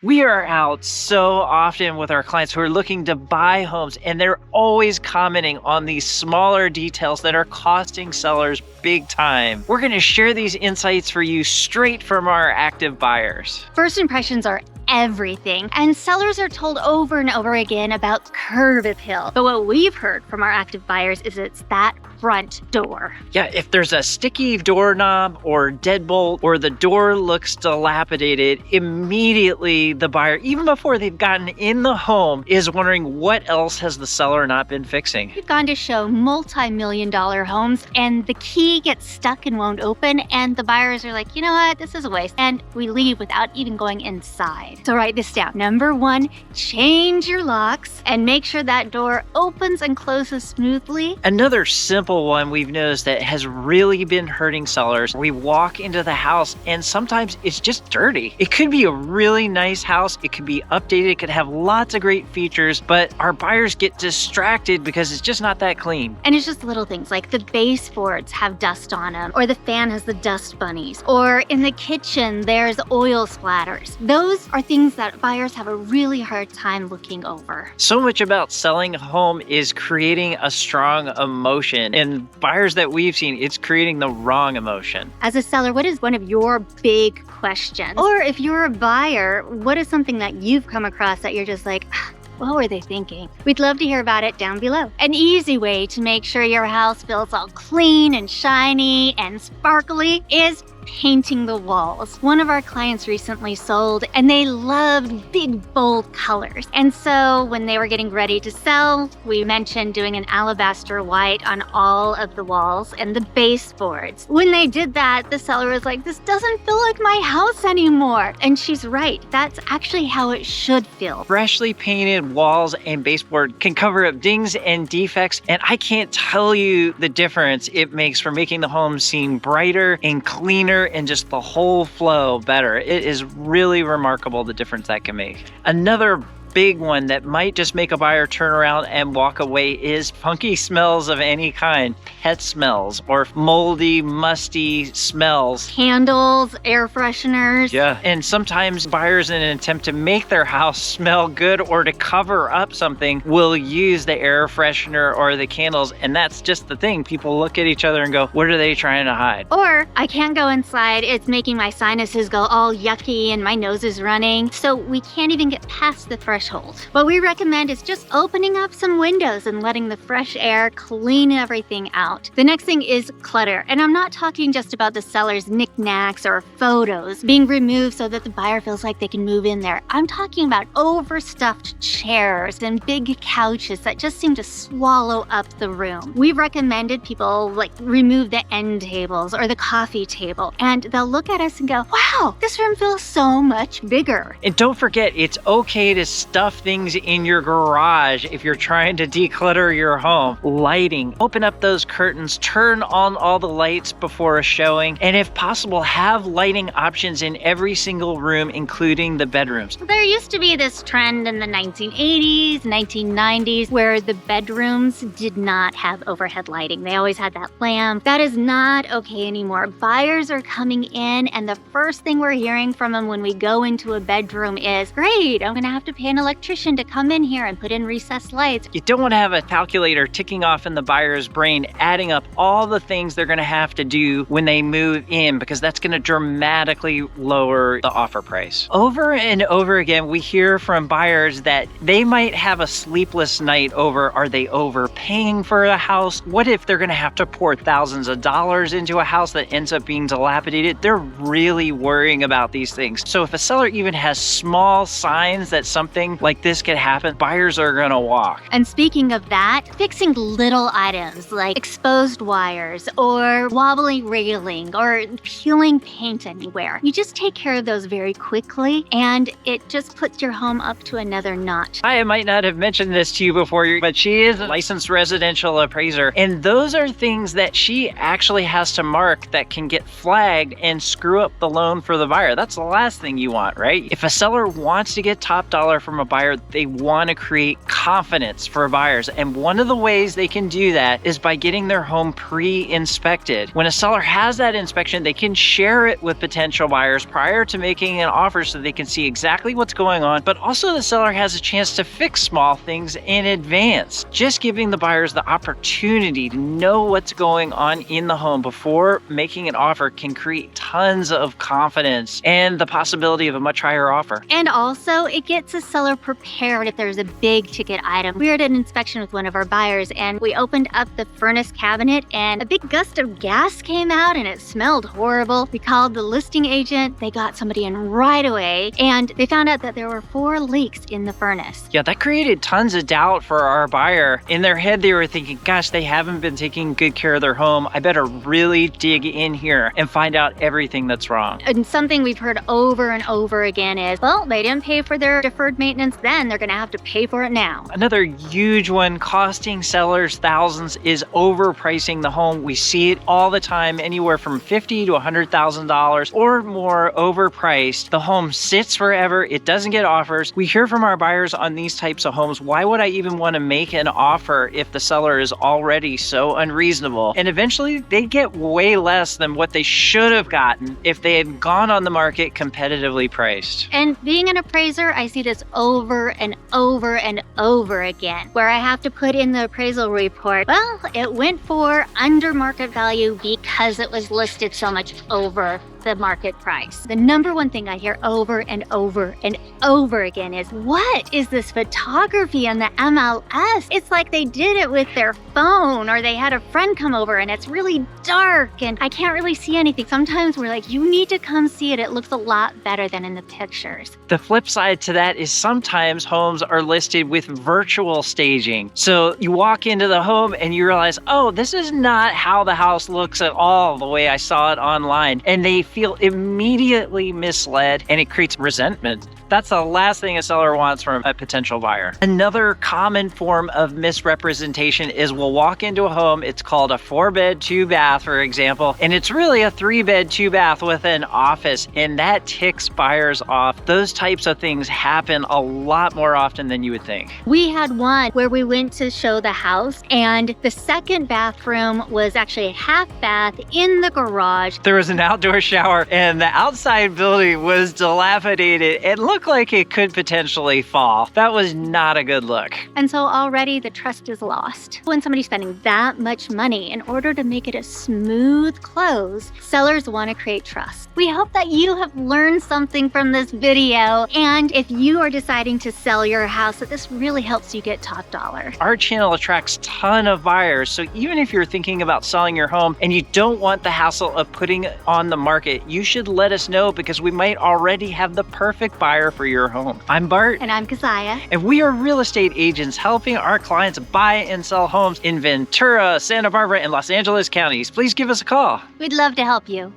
We are out so often with our clients who are looking to buy homes, and they're always commenting on these smaller details that are costing sellers big time. We're going to share these insights for you straight from our active buyers. First impressions are everything, and sellers are told over and over again about curb appeal. But what we've heard from our active buyers is it's that front door. Yeah, if there's a sticky doorknob or deadbolt or the door looks dilapidated, immediately the buyer, even before they've gotten in the home, is wondering what else has the seller not been fixing. We've gone to show multi-million-dollar homes, and the key gets stuck and won't open, and the buyers are like, you know what, this is a waste, and we leave without even going inside. So write this down. Number 1, change your locks and make sure that door opens and closes smoothly. Another simple one we've noticed that has really been hurting sellers. We walk into the house and sometimes it's just dirty. It could be a really nice house. It could be updated. It could have lots of great features, but our buyers get distracted because it's just not that clean. And it's just little things like the baseboards have dust on them, or the fan has the dust bunnies, or in the kitchen there's oil splatters. Those are things that buyers have a really hard time looking over. So much about selling a home is creating a strong emotion, and buyers that we've seen, it's creating the wrong emotion. As a seller, what is one of your big questions? Or if you're a buyer, what is something that you've come across that you're just like, what were they thinking? We'd love to hear about it down below. An easy way to make sure your house feels all clean and shiny and sparkly is painting the walls. One of our clients recently sold, and they loved big, bold colors. And so when they were getting ready to sell, we mentioned doing an alabaster white on all of the walls and the baseboards. When they did that, the seller was like, this doesn't feel like my house anymore. And she's right. That's actually how it should feel. Freshly painted walls and baseboard can cover up dings and defects, and I can't tell you the difference it makes for making the home seem brighter and cleaner and just the whole flow better. It is really remarkable the difference that can make. Another big one that might just make a buyer turn around and walk away is funky smells of any kind. Pet smells or moldy, musty smells. Candles, air fresheners. Yeah, and sometimes buyers, in an attempt to make their house smell good or to cover up something, will use the air freshener or the candles, and that's just the thing. People look at each other and go, what are they trying to hide? Or, I can't go inside, it's making my sinuses go all yucky and my nose is running, so we can't even get past the threshold. What we recommend is just opening up some windows and letting the fresh air clean everything out. The next thing is clutter, and I'm not talking just about the seller's knickknacks or photos being removed so that the buyer feels like they can move in there. I'm talking about overstuffed chairs and big couches that just seem to swallow up the room. We've recommended people remove the end tables or the coffee table, and they'll look at us and go, wow, this room feels so much bigger. And don't forget, it's okay to stuff things in your garage if you're trying to declutter your home. Lighting, open up those curtains, turn on all the lights before a showing, and if possible, have lighting options in every single room, including the bedrooms. There used to be this trend in the 1980s, 1990s, where the bedrooms did not have overhead lighting. They always had that lamp. That is not okay anymore. Buyers are coming in, and the first thing we're hearing from them when we go into a bedroom is, great, I'm gonna have to pay an electrician to come in here and put in recessed lights. You don't want to have a calculator ticking off in the buyer's brain, adding up all the things they're going to have to do when they move in, because that's going to dramatically lower the offer price. Over and over again, we hear from buyers that they might have a sleepless night over, are they overpaying for a house? What if they're going to have to pour thousands of dollars into a house that ends up being dilapidated? They're really worrying about these things. So if a seller even has small signs that something like this could happen, buyers are gonna walk. And speaking of that, fixing little items like exposed wires or wobbly railing or peeling paint anywhere, you just take care of those very quickly, and it just puts your home up to another notch. I might not have mentioned this to you before, but she is a licensed residential appraiser, and those are things that she actually has to mark that can get flagged and screw up the loan for the buyer. That's the last thing you want, right? If a seller wants to get top dollar from from a buyer, they want to create confidence for buyers. And one of the ways they can do that is by getting their home pre-inspected. When a seller has that inspection, they can share it with potential buyers prior to making an offer so they can see exactly what's going on, but also the seller has a chance to fix small things in advance. Just giving the buyers the opportunity to know what's going on in the home before making an offer can create tons of confidence and the possibility of a much higher offer. And also, it gets a seller prepared if there's a big ticket item. We were at an inspection with one of our buyers and we opened up the furnace cabinet and a big gust of gas came out and it smelled horrible. We called the listing agent. They got somebody in right away and they found out that there were 4 leaks in the furnace. Yeah, that created tons of doubt for our buyer. In their head, they were thinking, gosh, they haven't been taking good care of their home. I better really dig in here and find out everything that's wrong. And something we've heard over and over again is, well, they didn't pay for their deferred maintenance then, they're gonna have to pay for it now. Another huge one costing sellers thousands is overpricing the home. We see it all the time, anywhere from $50,000 to $100,000 or more overpriced. The home sits forever, it doesn't get offers. We hear from our buyers on these types of homes, why would I even want to make an offer if the seller is already so unreasonable? And eventually they get way less than what they should have gotten if they had gone on the market competitively priced. And being an appraiser, I see this over and over and over again, where I have to put in the appraisal report, well, it went for under market value because it was listed so much over the market price. The number one thing I hear over and over and over again is, what is this photography on the MLS? It's like they did it with their phone or they had a friend come over and it's really dark and I can't really see anything. Sometimes we're like, you need to come see it. It looks a lot better than in the pictures. The flip side to that is sometimes homes are listed with virtual staging. So you walk into the home and you realize, oh, this is not how the house looks at all the way I saw it online. And they feel immediately misled and it creates resentment. That's the last thing a seller wants from a potential buyer. Another common form of misrepresentation is we'll walk into a home, it's called a 4-bed, 2-bath, for example, and it's really a 3-bed, 2-bath with an office, and that ticks buyers off. Those types of things happen a lot more often than you would think. We had one where we went to show the house and the second bathroom was actually a half bath in the garage. There was an outdoor shower and the outside building was dilapidated. It looked like it could potentially fall. That was not a good look. And so already the trust is lost. When somebody's spending that much money in order to make it a smooth close, sellers want to create trust. We hope that you have learned something from this video. And if you are deciding to sell your house, that this really helps you get top dollar. Our channel attracts a ton of buyers. So even if you're thinking about selling your home and you don't want the hassle of putting it on the market, you should let us know because we might already have the perfect buyer for your home. I'm Bart. And I'm Keziah. And we are real estate agents helping our clients buy and sell homes in Ventura, Santa Barbara, and Los Angeles counties. Please give us a call. We'd love to help you.